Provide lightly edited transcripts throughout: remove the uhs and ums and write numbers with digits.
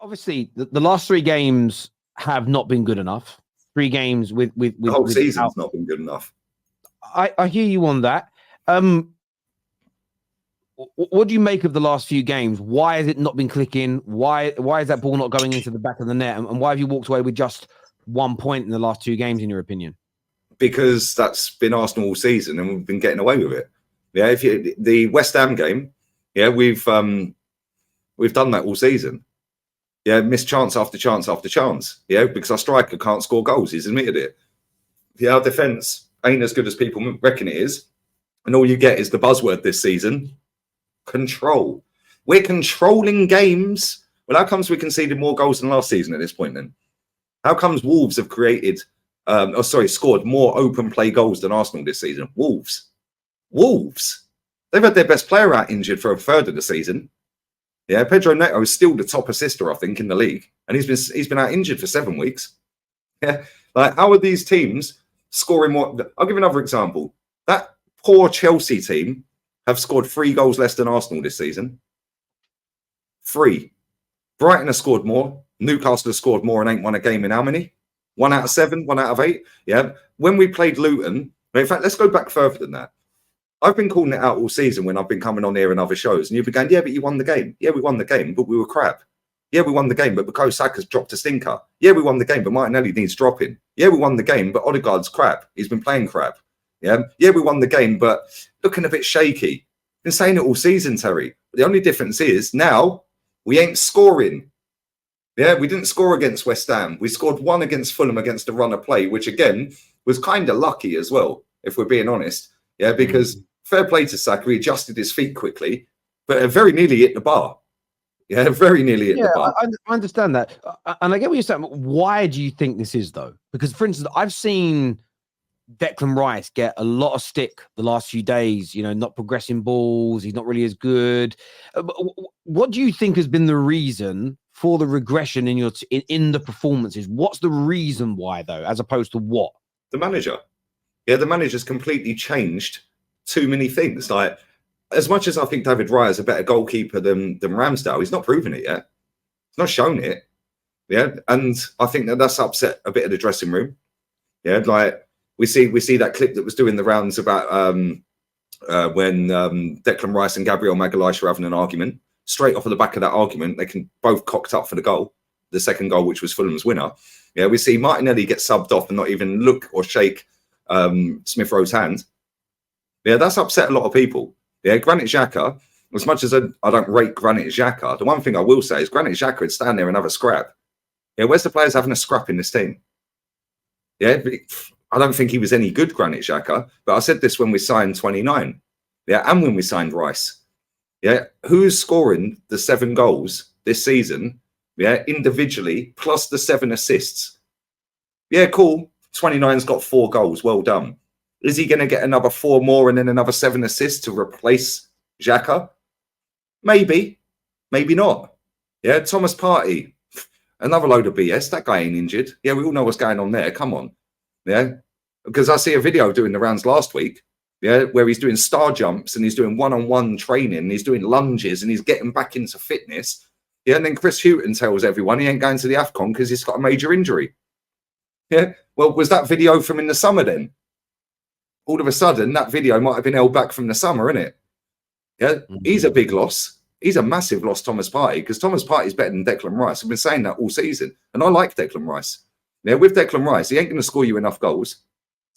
Obviously, the last 3 games have not been good enough. 3 games with the whole season's not been good enough. I hear you on that. What do you make of the last few games? Why has it not been clicking? Why is that ball not going into the back of the net? And why have you walked away with just 1 point in the last 2 games, in your opinion? Because that's been Arsenal all season, and we've been getting away with it. Yeah, the West Ham game, yeah, we've done that all season. Yeah, missed chance after chance after chance. Yeah, because our striker can't score goals. He's admitted it. Yeah, our defence ain't as good as people reckon it is, and all you get is the buzzword this season: control. We're controlling games. Well, how comes we conceded more goals than last season at this point then? How comes Wolves have scored more open play goals than Arsenal this season? Wolves. They've had their best player out injured for a third of the season. Yeah, Pedro Neto is still the top assister, I think, in the league, and he's been out injured for 7 weeks. Yeah, like how are these teams scoring more? I'll give another example. That poor Chelsea team have scored 3 goals less than Arsenal this season. 3. Brighton has scored more. Newcastle has scored more and ain't won a game in how many? 1 out of 7, 1 out of 8. Yeah. When we played Luton, in fact, let's go back further than that. I've been calling it out all season when I've been coming on here and other shows, and you've been going, yeah, but you won the game. Yeah, we won the game, but we were crap. Yeah, we won the game, but Bukayo Saka's dropped a stinker. Yeah, we won the game, but Martinelli needs dropping. Yeah, we won the game, but Odegaard's crap. He's been playing crap. Yeah, we won the game, but looking a bit shaky. Been saying it all season, Terry. The only difference is now we ain't scoring. Yeah, we didn't score against West Ham. We scored 1 against Fulham against a run of play, which again was kind of lucky as well, if we're being honest. Yeah, because fair play to Saka, he adjusted his feet quickly, but it very nearly hit the bar. Yeah, very nearly hit the bar. I understand that. And I get what you're saying. Why do you think this is, though? Because, for instance, I've seen Declan Rice get a lot of stick the last few days, not progressing balls. He's not really as good. What do you think has been the reason for the regression in the performances? What's the reason why, though, as opposed to what? The manager. Yeah, the manager's completely changed too many things. Like, as much as I think David Raya is a better goalkeeper than Ramsdale, he's not proven it yet. He's not shown it. Yeah, and I think that's upset a bit of the dressing room. Yeah, like we see that clip that was doing the rounds about when Declan Rice and Gabriel Magalhaes were having an argument. Straight off of the back of that argument, they can both cocked up for the goal, the second goal, which was Fulham's winner. Yeah, we see Martinelli get subbed off and not even look or shake Smith Rowe's hand. Yeah, that's upset a lot of people. Yeah, Granit Xhaka, as much as I don't rate Granit Xhaka, the one thing I will say is Granit Xhaka would stand there and have a scrap. Yeah, where's the players having a scrap in this team? Yeah, I don't think he was any good, Granit Xhaka, but I said this when we signed 29. Yeah, and when we signed Rice. Yeah, who's scoring the 7 goals this season? Yeah, individually, plus the 7 assists. Yeah, cool. 29's got 4 goals. Well done. Is he going to get another 4 more and then another 7 assists to replace Xhaka? Maybe. Maybe not. Yeah, Thomas Partey. Another load of BS. That guy ain't injured. Yeah, we all know what's going on there. Come on. Yeah, because I see a video doing the rounds last week. Yeah, where he's doing star jumps and he's doing one-on-one training and he's doing lunges and he's getting back into fitness. Yeah, and then Chris Hughton tells everyone he ain't going to the AFCON because he's got a major injury. Yeah, well, was that video from in the summer then? All of a sudden, that video might have been held back from the summer, innit? Yeah, he's a big loss. He's a massive loss, Thomas Partey, because Thomas Partey is better than Declan Rice. I've been saying that all season, and I like Declan Rice. Yeah, with Declan Rice, he ain't going to score you enough goals.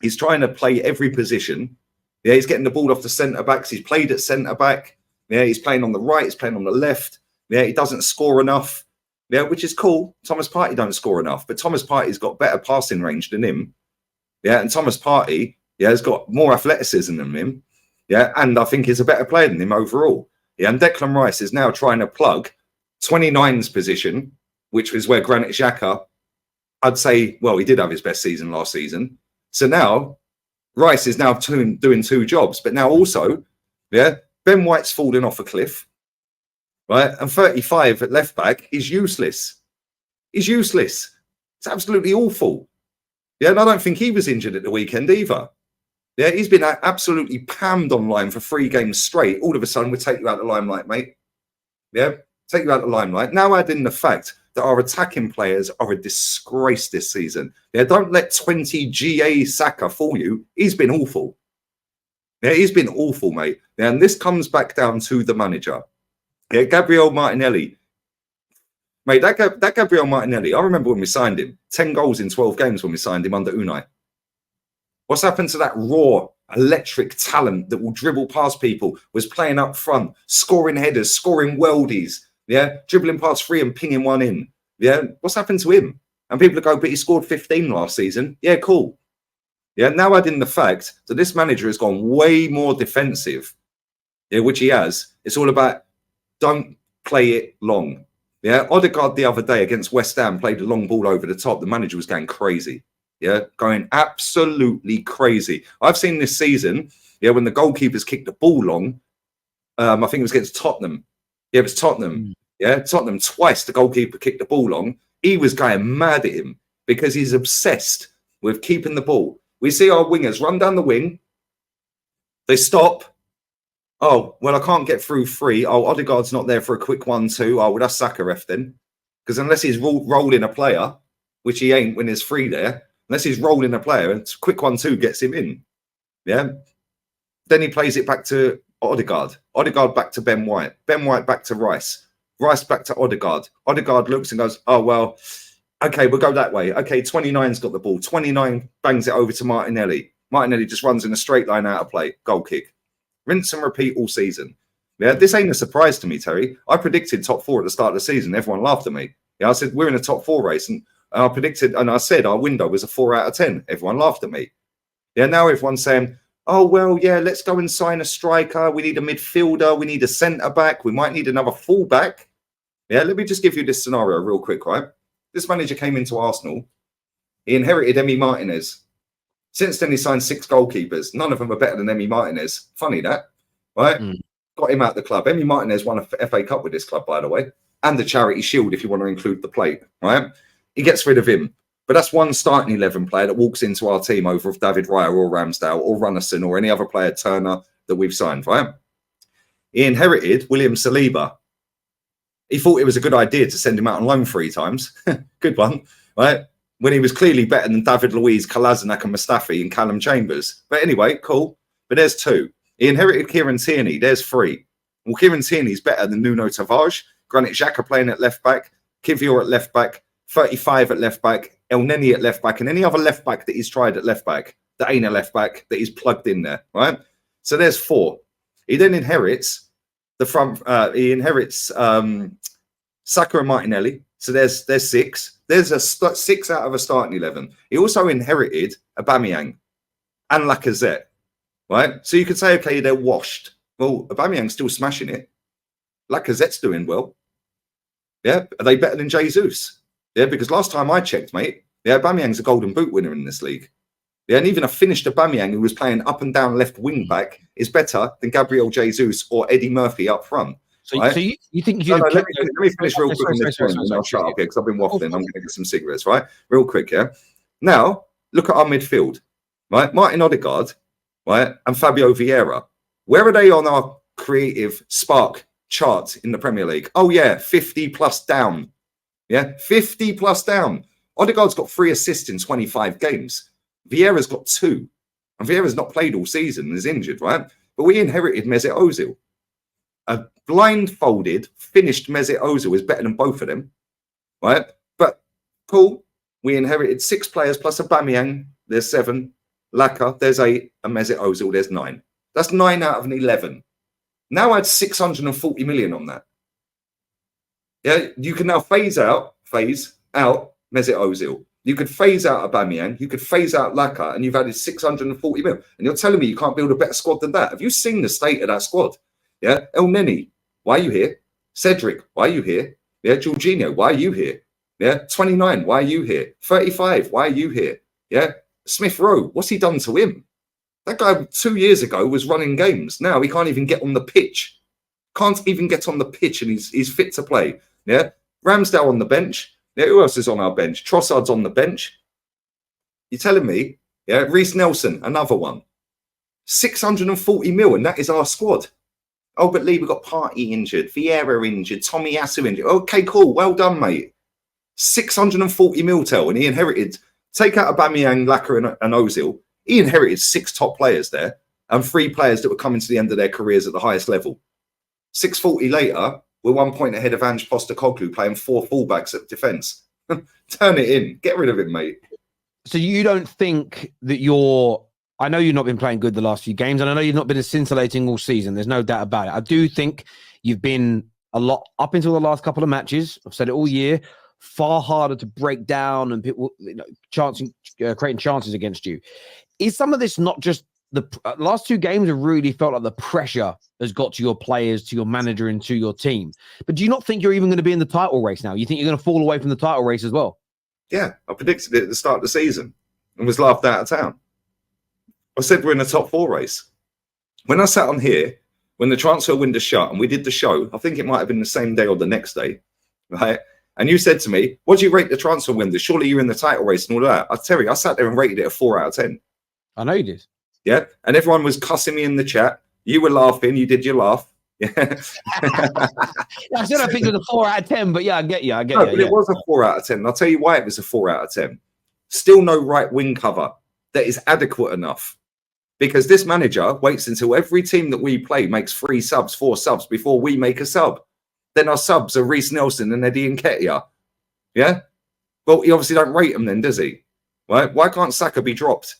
He's trying to play every position. Yeah, he's getting the ball off the centre-backs. He's played at centre-back. Yeah, he's playing on the right. He's playing on the left. Yeah, he doesn't score enough. Yeah, which is cool. Thomas Partey don't score enough, but Thomas Partey's got better passing range than him. Yeah, and Thomas Partey, yeah, has got more athleticism than him. Yeah, and I think he's a better player than him overall. Yeah, and Declan Rice is now trying to plug 29's position, which was where Granit Xhaka, I'd say, well, he did have his best season last season. So now Rice is now doing 2 jobs, but now also, yeah, Ben White's falling off a cliff, right? And 35 at left back is useless. He's useless. It's absolutely awful. Yeah, and I don't think he was injured at the weekend either. Yeah, he's been absolutely pammed online for 3 games straight. All of a sudden, we'll take you out of the limelight, mate. Yeah, take you out of the limelight. Now add in the fact that our attacking players are a disgrace this season. Yeah, don't let 20 GA Saka fool you. He's been awful. Yeah, he's been awful, mate. Yeah, and this comes back down to the manager. Yeah, Gabriel Martinelli. Mate, that Gabriel Martinelli, I remember when we signed him. 10 goals in 12 games when we signed him under Unai. What's happened to that raw, electric talent that will dribble past people, was playing up front, scoring headers, scoring worldies, yeah, dribbling past three and pinging one in. Yeah, what's happened to him? And people go, but he scored 15 last season. Yeah, cool. Yeah, now add in the fact that this manager has gone way more defensive, yeah, which he has. It's all about don't play it long. Yeah, Odegaard the other day against West Ham played a long ball over the top. The manager was going crazy. Yeah, going absolutely crazy. I've seen this season, yeah, when the goalkeepers kicked the ball long, I think it was against Tottenham. Yeah, it was Tottenham. Yeah, Tottenham twice the goalkeeper kicked the ball long. He was going mad at him because he's obsessed with keeping the ball. We see our wingers run down the wing. They stop. Oh, well, I can't get through free. Oh, Odegaard's not there for a quick 1-2. Oh, well, that's Saka ref then. Because unless he's rolling a player, which he ain't when there's free there, unless he's rolling a player and quick 1-2 gets him in. Yeah. Then he plays it back to Odegaard. Odegaard back to Ben White. Ben White back to Rice. Rice back to Odegaard. Odegaard looks and goes, oh, well, okay, we'll go that way. Okay, 29's got the ball. 29 bangs it over to Martinelli. Martinelli just runs in a straight line out of play. Goal kick. Rinse and repeat all season. Yeah, this ain't a surprise to me, Terry. I predicted top 4 at the start of the season. Everyone laughed at me. Yeah, I said, we're in a top 4 race. And I predicted, and I said our window was a 4 out of 10. Everyone laughed at me. Yeah, now everyone's saying, oh, well, yeah, let's go and sign a striker. We need a midfielder. We need a centre-back. We might need another full-back. Yeah, let me just give you this scenario real quick, right? This manager came into Arsenal. He inherited Emi Martinez. Since then, he signed 6 goalkeepers. None of them are better than Emi Martinez. Funny that, right? Got him out the club. Emi Martinez won a FA Cup with this club, by the way, and the Charity Shield, if you want to include the plate, right? He gets rid of him. But that's one starting 11 player that walks into our team over of David Raya or Ramsdale or Runnison or any other player, Turner, that we've signed, right? He inherited William Saliba. He thought it was a good idea to send him out on loan 3 times. Good one, right? When he was clearly better than David Luiz, Kolasinac and Mustafi and Callum Chambers. But anyway, cool. But there's 2. He inherited Kieran Tierney. There's 3. Well, Kieran Tierney's better than Nuno Tavares. Granit Xhaka playing at left back. Kivior at left back. 35 at left back. El Neni at left back. And any other left back that he's tried at left back. That ain't a left back that he's plugged in there, right? So there's 4. He then inherits the front. He inherits Saka and Martinelli. So there's 6. There's a 6 out of a starting 11. He also inherited Aubameyang and Lacazette, right? So you could say, okay, they're washed. Well, Aubameyang's still smashing it. Lacazette's doing well. Yeah, are they better than Jesus? Yeah, because last time I checked, mate, yeah, Aubameyang's a Golden Boot winner in this league. Yeah, and even a finished Aubameyang who was playing up and down left wing back is better than Gabriel Jesus or Eddie Murphy up front. So, right? so you think you? Let me finish real quick on this point, and I'll shut up here because I've been waffling. I'm going to get some cigarettes, right? Real quick, yeah. Now look at our midfield, right? Martin Odegaard, right, and Fabio Vieira. Where are they on our creative spark chart in the Premier League? Oh yeah, 50 plus down. Yeah, 50 plus down. Odegaard's got 3 assists in 25 games. Vieira's got 2, and Vieira's not played all season and is injured, right? But we inherited Mesut Ozil. A blindfolded, finished Mesut Ozil is better than both of them, right? But cool, we inherited 6 players plus Aubameyang. There's 7. Laka, there's 8. And Mesut Ozil, there's 9. That's 9 out of an 11. Now add 640 million on that. Yeah, you can now phase out Mesut Ozil. You could phase out Aubameyang. You could phase out Laka, and you've added 640 million. And you're telling me you can't build a better squad than that? Have you seen the state of that squad? Yeah, El Neni, why are you here? Cedric, why are you here? Yeah, Jorginho, why are you here? Yeah, 29, why are you here? 35, why are you here? Yeah, Smith Rowe, what's he done to him? That guy 2 years ago was running games. Now he can't even get on the pitch. Can't even get on the pitch, and he's fit to play. Yeah, Ramsdale on the bench. Yeah, who else is on our bench? Trossard's on the bench. You're telling me, yeah, Reece Nelson, another one. 640 mil, and that is our squad. Oh, but Lee, we've got Partey injured, Vieira injured, Tommy Yasu injured. Okay, cool. Well done, mate. 640 mil tell, and he inherited, take out Aubameyang, Laka and Ozil, he inherited 6 top players there and 3 players that were coming to the end of their careers at the highest level. 640 later, we're 1 point ahead of Ange Postecoglou playing 4 fullbacks at defence. Turn it in. Get rid of it, mate. So you don't think that I know you've not been playing good the last few games, and I know you've not been as scintillating all season. There's no doubt about it. I do think you've been a lot, up until the last couple of matches, I've said it all year, far harder to break down and people, creating chances against you. Is some of this not just the last 2 games have really felt like the pressure has got to your players, to your manager, and to your team? But do you not think you're even going to be in the title race now? You think you're going to fall away from the title race as well? Yeah, I predicted it at the start of the season and was laughed out of town. I said we're in the top 4 race. When I sat on here, when the transfer window shut and we did the show, I think it might have been the same day or the next day, right? And you said to me, what do you rate the transfer window? Surely you're in the title race and all that. I tell you, I sat there and rated it a 4 out of 10. I know you did. Yeah. And everyone was cussing me in the chat. You were laughing. You did your laugh. Yeah. I still don't think it was a 4 out of 10, but yeah, I get you. But it was a 4 out of 10. And I'll tell you why it was a 4 out of 10. Still no right wing cover that is adequate enough. Because this manager waits until every team that we play makes 3 subs, 4 subs before we make a sub. Then our subs are Reece Nelson and Eddie Nketiah. Yeah? Well, he obviously don't rate them then, does he? Right? Why can't Saka be dropped?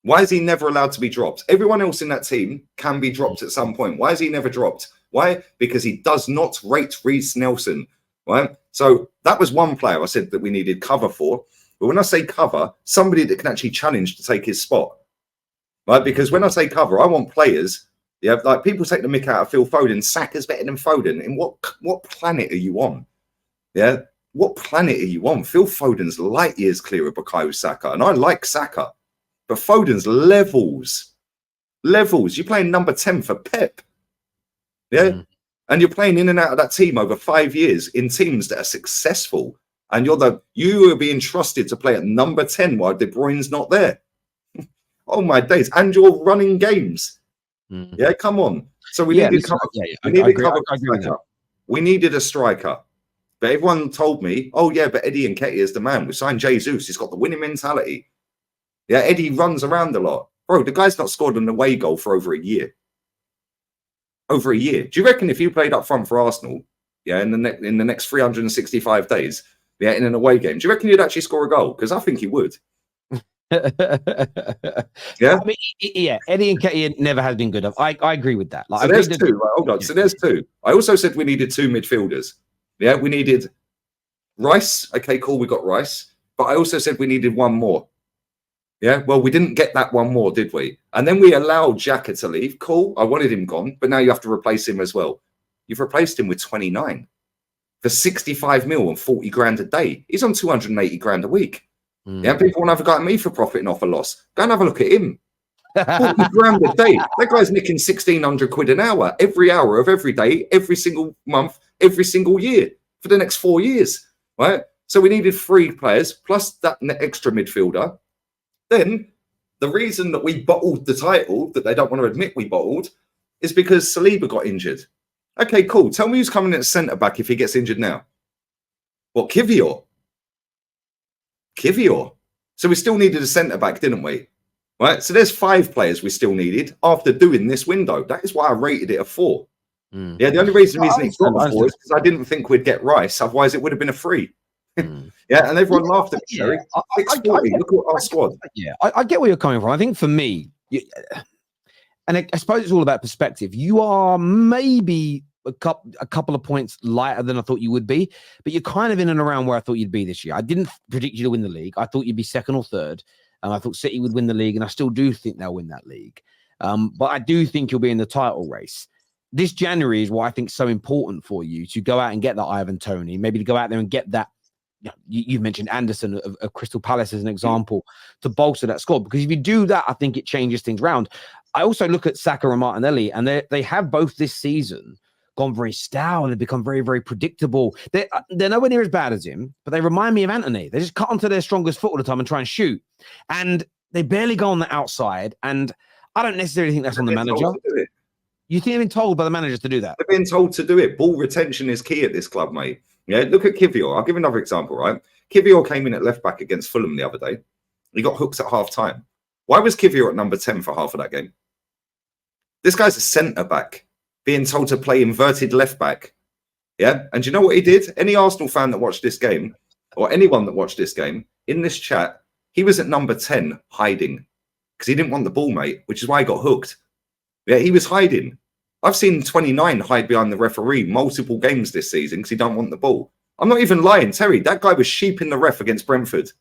Why is he never allowed to be dropped? Everyone else in that team can be dropped at some point. Why is he never dropped? Why? Because he does not rate Reece Nelson. Right? So that was one player I said that we needed cover for. But when I say cover, somebody that can actually challenge to take his spot. Right? Because when I say cover, I want players. Yeah, like people take the mick out of Phil Foden. Saka's better than Foden. In what planet are you on? Yeah, what planet are you on? Phil Foden's light years clear of Bukayo Saka, and I like Saka, but Foden's levels. You're playing number 10 for Pep. Yeah, and you're playing in and out of that team over 5 years in teams that are successful, and you are being trusted to play at number 10 while De Bruyne's not there. Oh my days! And you're running games. Yeah, come on. So we needed cover. We needed a striker. But everyone told me, oh yeah, but Eddie Nketiah is the man. We signed Jesus. He's got the winning mentality. Yeah, Eddie runs around a lot. Bro, the guy's not scored an away goal for over a year. Over a year. Do you reckon if you played up front for Arsenal, yeah, in the next 365 days, yeah, in an away game, do you reckon you'd actually score a goal? Because I think he would. Yeah, I mean, yeah, Eddie Nketiah never has been good. I agree with that. Like, so there's 2. Right, hold on. So there's 2. I also said we needed 2 midfielders. Yeah, we needed Rice. Okay, cool. We got Rice. But I also said we needed 1 more. Yeah, well, we didn't get that 1 more, did we? And then we allowed Xhaka to leave. Cool. I wanted him gone, but now you have to replace him as well. You've replaced him with 29 for 65 mil and 40 grand a day. He's on 280 grand a week. Yeah, people want to have a go at me for profiting off a loss. Go and have a look at him. 40 grand a day. That guy's nicking 1,600 quid an hour, every hour of every day, every single month, every single year for the next 4 years. Right? So we needed 3 players plus that extra midfielder. Then the reason that we bottled the title, that they don't want to admit we bottled, is because Saliba got injured. Okay, cool. Tell me who's coming at centre back if he gets injured now. What, Kivior? So we still needed a centre back, didn't we? Right. So there's 5 players we still needed after doing this window. That is why I rated it a 4. Yeah. The only reason it's not a 4 is because I didn't think we'd get Rice. Otherwise, it would have been a 3. Yeah. And everyone laughed at me. Yeah. 640. Look at our squad. Yeah. I get where you're coming from. I think for me, and I suppose it's all about perspective. You are maybe a couple of points lighter than I thought you would be, but you're kind of in and around where I thought you'd be this year. I didn't predict you to win the league. I thought you'd be 2nd or 3rd, and I thought City would win the league, and I still do think they'll win that league. But I do think you'll be in the title race. This January is why I think it's so important for you to go out and get that Ivan Toney, maybe to go out there and get that. You've mentioned Anderson of Crystal Palace as an example to bolster that squad, because if you do that, I think it changes things around. I also look at Saka and Martinelli, and they have both this season gone very stale and they've become very, very predictable. They're nowhere near as bad as him, but they remind me of Anthony. They just cut onto their strongest foot all the time and try and shoot. And they barely go on the outside. And I don't necessarily think that's on the manager. You think they've been told by the managers to do that? They've been told to do it. Ball retention is key at this club, mate. Yeah, look at Kivior. I'll give another example, right? Kivior came in at left back against Fulham the other day. He got hooked at half time. Why was Kivior at number 10 for half of that game? This guy's a centre back being told to play inverted left back. Yeah. And do you know what he did? Any Arsenal fan that watched this game, or anyone that watched this game, in this chat, he was at number 10 hiding because he didn't want the ball, mate, which is why he got hooked. Yeah, he was hiding. I've seen 29 hide behind the referee multiple games this season because he don't want the ball. I'm not even lying, Terry. That guy was sheeping the ref against Brentford.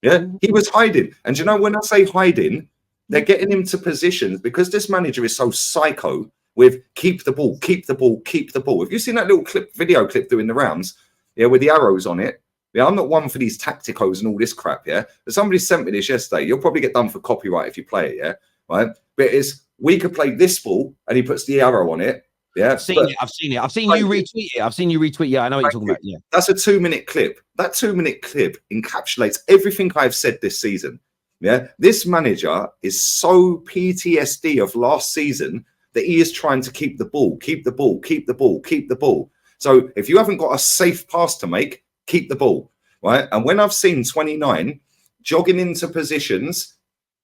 Yeah, he was hiding. And you know, when I say hiding, they're getting him to positions because this manager is so psycho with keep the ball, keep the ball, keep the ball. Have you seen that little video clip doing the rounds? Yeah, with the arrows on it. Yeah, I'm not one for these tacticos and all this crap, yeah? But somebody sent me this yesterday. You'll probably get done for copyright if you play it, yeah? Right? But it's, we could play this ball, and he puts the arrow on it. Yeah, I've seen it. I've seen it. I've seen you retweet it. I've seen you retweet. Yeah, I know what you're talking about. Yeah, that's a 2-minute clip. That 2-minute clip encapsulates everything I've said this season. Yeah, this manager is so PTSD of last season that he is trying to keep the ball, keep the ball, keep the ball, keep the ball. So if you haven't got a safe pass to make, keep the ball, right? And when I've seen 29 jogging into positions,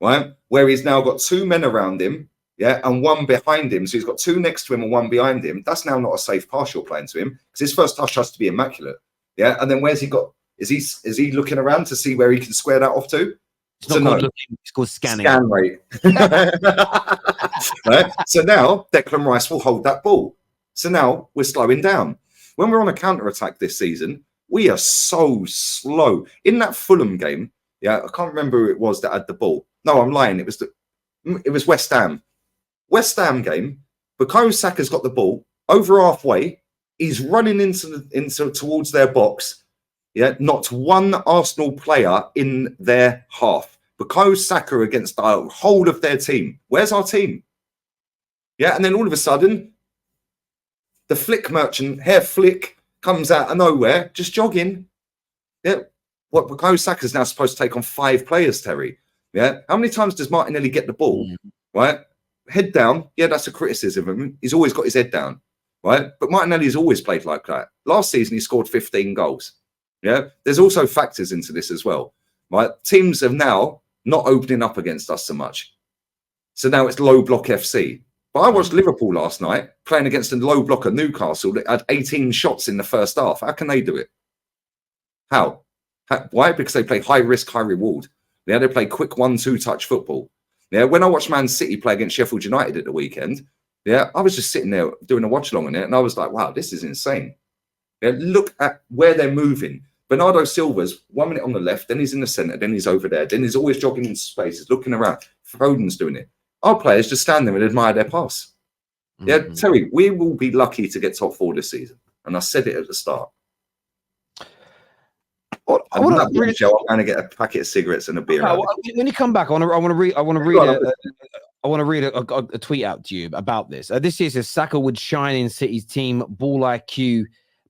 right, where he's now got 2 men around him, yeah, and 1 behind him, so he's got 2 next to him and 1 behind him, that's now not a safe pass you're playing to him because his first touch has to be immaculate, yeah. And then where's he got? Is he looking around to see where he can square that off to? It's not called looking, it's called scanning. Scan rate. Right? So now Declan Rice will hold that ball. So now we're slowing down. When we're on a counter-attack this season, we are so slow. In that Fulham game, yeah, I can't remember who it was that had the ball. No, I'm lying. It was West Ham. West Ham game, Bukayo Saka's got the ball over halfway. He's running into towards their box. Yeah, not one Arsenal player in their half. Bukayo Saka against the whole of their team. Where's our team? Yeah, and then all of a sudden, the flick merchant, Herr Flick, comes out of nowhere, just jogging. Yeah, what Bukayo Saka's now supposed to take on 5 players, Terry. Yeah, how many times does Martinelli get the ball? Right, head down. Yeah, that's a criticism of him. He's always got his head down, right? But Martinelli's always played like that. Last season, he scored 15 goals. Yeah, there's also factors into this as well. Right, teams are now not opening up against us so much. So now it's low block FC. But I watched Liverpool last night playing against a low block at Newcastle that had 18 shots in the first half. How can they do it? How? Why? Because they play high risk, high reward. Yeah, they play quick 1-2 touch football. Yeah, when I watched Man City play against Sheffield United at the weekend, yeah, I was just sitting there doing a watch along on it, and I was like, wow, this is insane. Yeah, look at where they're moving. Bernardo Silva's 1 minute on the left, then he's in the centre, then he's over there, then he's always jogging into space, he's looking around. Foden's doing it. Our players just stand there and admire their pass. Yeah, Terry, we will be lucky to get top 4 this season. And I said it at the start. I'm going to get a packet of cigarettes and a beer. When you come back, I want to read a tweet out to you about this. This year says Saka would shine in City's team, ball IQ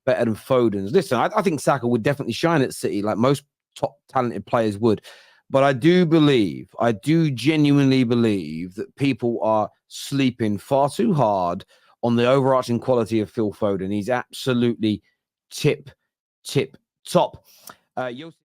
better than Foden's. Listen, I think Saka would definitely shine at City, like most top talented players would. But I do genuinely believe that people are sleeping far too hard on the overarching quality of Phil Foden. He's absolutely tip top.